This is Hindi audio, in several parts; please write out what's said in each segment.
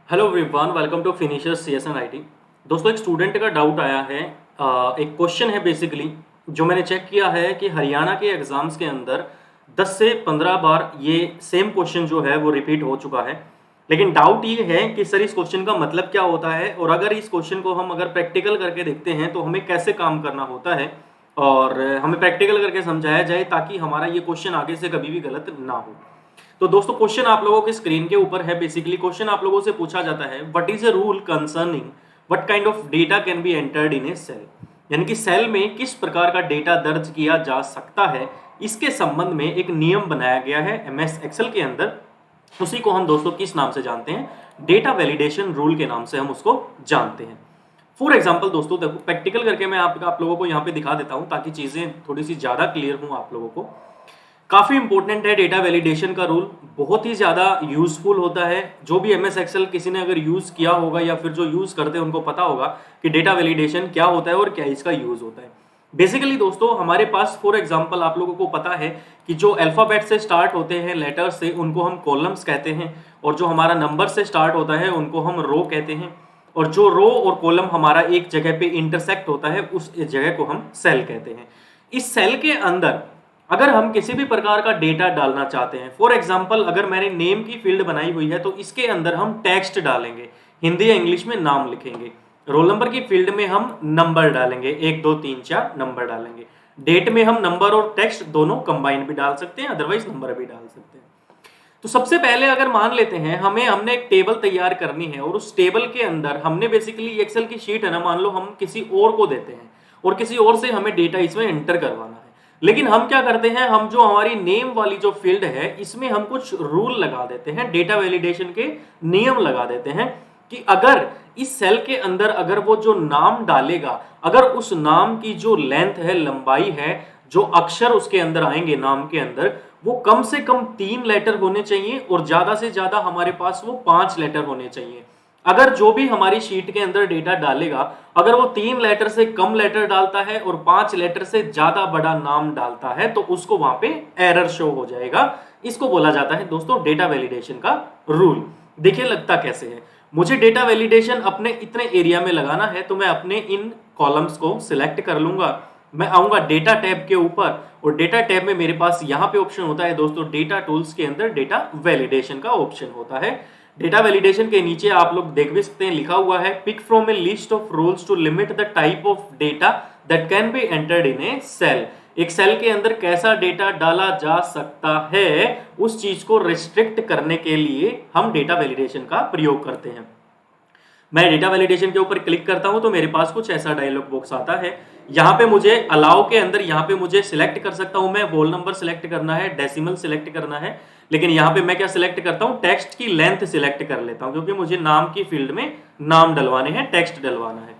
Hello everyone, welcome to finishers CSN IT. दोस्तों, एक स्टूडेंट का डाउट आया है। एक क्वेश्चन है बेसिकली, जो मैंने चेक किया है कि हरियाणा के एग्जाम्स के अंदर 10 से 15 बार ये सेम क्वेश्चन जो है वो रिपीट हो चुका है। लेकिन डाउट ये है कि सर इस क्वेश्चन का मतलब क्या होता है, और अगर इस क्वेश्चन को हम अगर प्रैक्टिकल करके देखते हैं तो हमें कैसे काम करना होता है, और हमें प्रैक्टिकल करके समझाया जाए ताकि हमारा ये क्वेश्चन आगे से कभी भी गलत ना हो। तो दोस्तों, क्वेश्चन आप लोगों के स्क्रीन के ऊपर है। बेसिकली क्वेश्चन आप लोगों से पूछा जाता है, what is a rule concerning what kind of data can be entered in a cell. यानी कि सेल में किस प्रकार का डेटा दर्ज किया जा सकता है, इसके संबंध में एक नियम बनाया गया है एमएस एक्सेल के अंदर। उसी को हम दोस्तों किस नाम से जानते हैं? डेटा वैलिडेशन रूल के नाम से हम उसको जानते हैं। फॉर एग्जाम्पल दोस्तों, देखो प्रैक्टिकल करके मैं आप लोगों को यहाँ पे दिखा देता हूँ ताकि चीजें थोड़ी सी ज्यादा क्लियर हों आप लोगों को। काफी इंपॉर्टेंट है डेटा वैलिडेशन का रूल, बहुत ही ज्यादा यूजफुल होता है। जो भी एमएस एक्सेल किसी ने अगर यूज किया होगा या फिर जो यूज करते हैं उनको पता होगा कि डेटा वैलिडेशन क्या होता है और क्या इसका यूज होता है। बेसिकली दोस्तों, हमारे पास फॉर एग्जांपल आप लोगों को पता है कि जो अल्फाबेट से स्टार्ट होते हैं, लेटर से, उनको हम कॉलम्स कहते हैं, और जो हमारा नंबर से स्टार्ट होता है उनको हम रो कहते हैं, और जो रो और कॉलम हमारा एक जगह पे इंटरसेक्ट होता है उस जगह को हम सेल कहते हैं। इस सेल के अंदर अगर हम किसी भी प्रकार का डेटा डालना चाहते हैं, फॉर एग्जाम्पल अगर मैंने नेम की फील्ड बनाई हुई है तो इसके अंदर हम टेक्स्ट डालेंगे, हिंदी या इंग्लिश में नाम लिखेंगे। रोल नंबर की फील्ड में हम नंबर डालेंगे, 1 2 3 4 नंबर डालेंगे। डेट में हम नंबर और टेक्स्ट दोनों कंबाइन भी डाल सकते हैं, अदरवाइज नंबर भी डाल सकते हैं। तो सबसे पहले अगर मान लेते हैं हमने एक टेबल तैयार करनी है, और उस टेबल के अंदर हमने बेसिकली एक्सेल की शीट है ना, मान लो हम किसी और को देते हैं और किसी और से हमें डेटा इसमें एंटर करवाना है। लेकिन हम क्या करते हैं, हम जो हमारी नेम वाली जो फील्ड है इसमें हम कुछ रूल लगा देते हैं, डेटा वैलिडेशन के नियम लगा देते हैं कि अगर इस सेल के अंदर अगर वो जो नाम डालेगा, अगर उस नाम की जो लेंथ है, लंबाई है, जो अक्षर उसके अंदर आएंगे नाम के अंदर, वो कम से कम 3 लेटर होने चाहिए और ज्यादा से ज्यादा हमारे पास वो 5 लेटर होने चाहिए। अगर जो भी हमारी शीट के अंदर डेटा डालेगा, अगर वो 3 लेटर से कम लेटर डालता है और 5 लेटर से ज्यादा बड़ा नाम डालता है तो उसको वहां पे एरर शो हो जाएगा। इसको बोला जाता है दोस्तों डेटा वैलिडेशन का रूल। देखिए लगता कैसे है, मुझे डेटा वैलिडेशन अपने इतने एरिया में लगाना है तो मैं अपने इन कॉलम्स को सिलेक्ट कर लूंगा। मैं आऊंगा डेटा टैब के ऊपर, और डेटा टैब में मेरे पास यहाँ पे ऑप्शन होता है दोस्तों, डेटा टूल्स के अंदर डेटा वैलिडेशन का ऑप्शन होता है। डेटा वैलिडेशन के नीचे आप लोग देख भी सकते हैं, लिखा हुआ है pick from a list of rules to limit the type of data that can be entered in a cell. एक सेल के अंदर कैसा डेटा डाला जा सकता है, उस चीज को रिस्ट्रिक्ट करने के लिए हम डेटा वैलिडेशन का प्रयोग करते हैं। मैं डेटा वैलिडेशन के ऊपर क्लिक करता हूं तो मेरे पास कुछ ऐसा डायलॉग बॉक्स आता है। यहाँ पे मुझे अलाउ के अंदर यहाँ पे मुझे सिलेक्ट कर सकता हूं, मैं रोल नंबर सिलेक्ट करना है, डेसिमल सिलेक्ट करना है। लेकिन यहाँ पे मैं क्या सिलेक्ट करता हूँ, टेक्स्ट की लेंथ सिलेक्ट कर लेता हूँ, क्योंकि मुझे नाम की फील्ड में नाम डलवाने हैं, टेक्स्ट डलवाना है।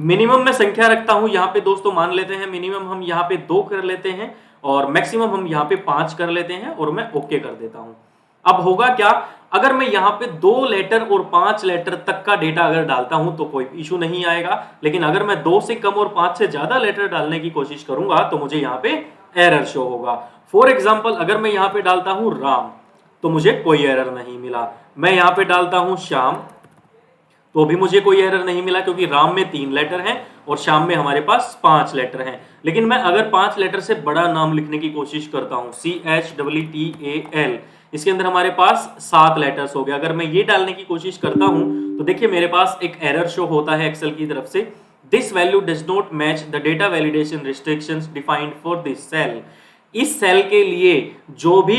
मिनिमम मैं संख्या रखता हूं यहाँ पे दोस्तों, मान लेते हैं मिनिमम हम यहाँ पे 2 कर लेते हैं, और मैक्सिमम हम यहाँ पे 5 कर लेते हैं, और मैं ओके कर देता हूं। अब होगा क्या, अगर मैं यहाँ पे 2 लेटर और 5 लेटर तक का डेटा अगर डालता हूं तो कोई इशू नहीं आएगा। लेकिन अगर मैं 2 से कम और 5 से ज्यादा लेटर डालने की कोशिश करूंगा तो मुझे यहाँ पे एरर शो होगा। फॉर एग्जाम्पल अगर मैं यहाँ पे डालता हूं राम तो मुझे कोई एरर नहीं मिला। मैं यहाँ पे डालता हूं श्याम तो भी मुझे कोई एरर नहीं मिला, क्योंकि राम में 3 लेटर हैं और श्याम में हमारे पास 5 लेटर हैं। लेकिन मैं अगर 5 लेटर से बड़ा नाम लिखने की कोशिश करता हूं, CHEETAL, इसके अंदर हमारे पास 7 लेटर्स हो गए। अगर मैं ये डालने की कोशिश करता हूं तो देखिए मेरे पास एक एरर शो होता है एक्सेल की तरफ से, this value does not match the data validation restrictions defined for this cell. इस सेल के लिए जो भी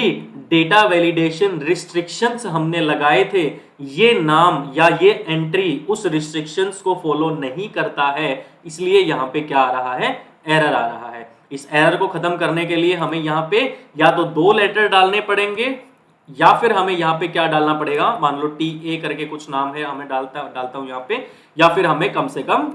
डेटा वैलिडेशन रिस्ट्रिक्शंस हमने लगाए थे, ये नाम या ये एंट्री उस रिस्ट्रिक्शंस को फॉलो नहीं करता है, इसलिए यहाँ पे क्या आ रहा है, एरर आ रहा है। इस एरर को खत्म करने के लिए हमें यहाँ पे या तो 2 लेटर डालने पड़ेंगे, या फिर हमें यहाँ पे क्या डालना पड़ेगा, मान लो TA करके कुछ नाम है, हमें डालता हूं यहाँ पे, या फिर हमें कम से कम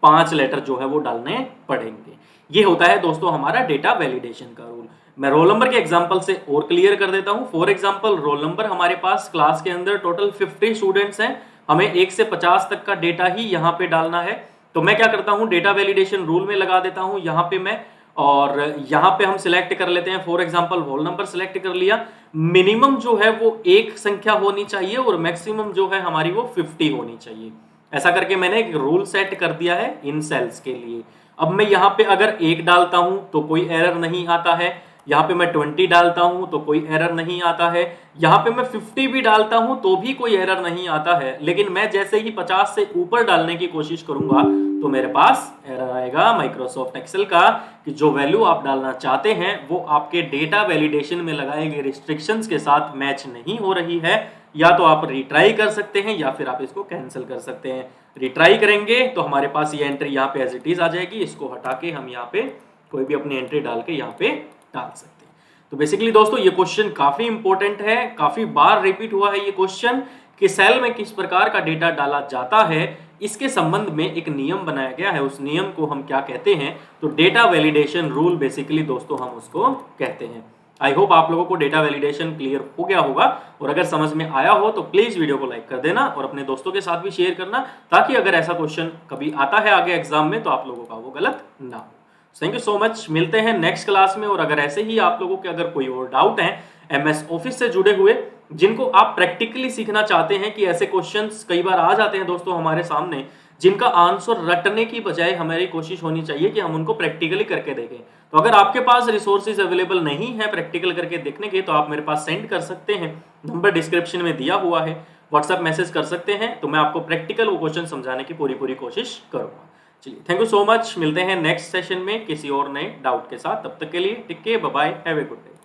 5 लेटर जो है वो डालने पड़ेंगे। ये होता है दोस्तों हमारा डेटा वैलिडेशन का रूल। मैं रोल नंबर के एग्जांपल से और क्लियर कर देता हूं। फॉर एग्जांपल रोल नंबर हमारे पास क्लास के अंदर टोटल 50 स्टूडेंट्स हैं, हमें 1 से 50 तक का डेटा ही यहाँ पे डालना है। तो मैं क्या करता हूं, डेटा वैलिडेशन रूल में लगा देता हूं, यहाँ पे मैं और यहाँ पे हम सिलेक्ट कर लेते हैं, for example whole number select कर लिया। मिनिमम जो है वो एक संख्या होनी चाहिए और मैक्सिमम जो है हमारी वो 50 होनी चाहिए। ऐसा करके मैंने एक रूल सेट कर दिया है इन सेल्स के लिए। अब मैं यहाँ पे अगर 1 डालता हूं तो कोई एरर नहीं आता है, यहाँ पे मैं 20 डालता हूं तो कोई एरर नहीं आता है, यहाँ पे मैं 50 भी डालता हूं तो भी कोई एरर नहीं आता है। लेकिन मैं जैसे ही 50 से ऊपर डालने की कोशिश करूंगा तो मेरे पास एरर आएगा माइक्रोसॉफ्ट एक्सेल का कि जो वैल्यू आप डालना चाहते हैं वो आपके डेटा वैलिडेशन में लगाए गए रिस्ट्रिक्शंस के साथ मैच नहीं हो रही है। या तो आप रिट्राई कर सकते हैं या फिर आप इसको कैंसिल कर सकते हैं। रिट्राई करेंगे तो हमारे पास ये एंट्री यहाँ पे एज इट इज आ जाएगी, इसको हटा के हम यहाँ पे कोई भी अपनी एंट्री डाल के यहाँ पे डाल सकते हैं। तो बेसिकली दोस्तों ये क्वेश्चन काफी इंपॉर्टेंट है, काफी बार रिपीट हुआ है ये क्वेश्चन कि सेल में किस प्रकार का डेटा डाला जाता है, इसके संबंध में एक नियम बनाया गया है। उस नियम को हम क्या कहते हैं, तो डेटा वैलिडेशन रूल बेसिकली दोस्तों हम उसको कहते हैं। आई होप आप लोगों को डेटा वैलिडेशन क्लियर हो गया होगा, और अगर समझ में आया हो तो प्लीज वीडियो को लाइक कर देना और अपने दोस्तों के साथ भी शेयर करना, ताकि अगर ऐसा क्वेश्चन कभी आता है आगे एग्जाम में तो आप लोगों का वो गलत ना हो। थैंक यू सो मच, मिलते हैं नेक्स्ट क्लास में। और अगर ऐसे ही आप लोगों के अगर कोई और डाउट है एमएस ऑफिस से जुड़े हुए, जिनको आप प्रैक्टिकली सीखना चाहते हैं कि ऐसे क्वेश्चंस कई बार आ जाते हैं दोस्तों हमारे सामने, जिनका आंसर रटने की बजाय हमारी कोशिश होनी चाहिए कि हम उनको प्रैक्टिकली करके देखें। तो अगर आपके पास रिसोर्सेज अवेलेबल नहीं है प्रैक्टिकल करके देखने के, तो आप मेरे पास सेंड कर सकते हैं, नंबर डिस्क्रिप्शन में दिया हुआ है, व्हाट्सएप मैसेज कर सकते हैं, तो मैं आपको प्रैक्टिकल वो क्वेश्चन समझाने की पूरी कोशिश करूंगा। चलिए, थैंक यू सो मच, मिलते हैं नेक्स्ट सेशन में किसी और नए डाउट के साथ। तब तक के लिए take care, bye bye, have a good day.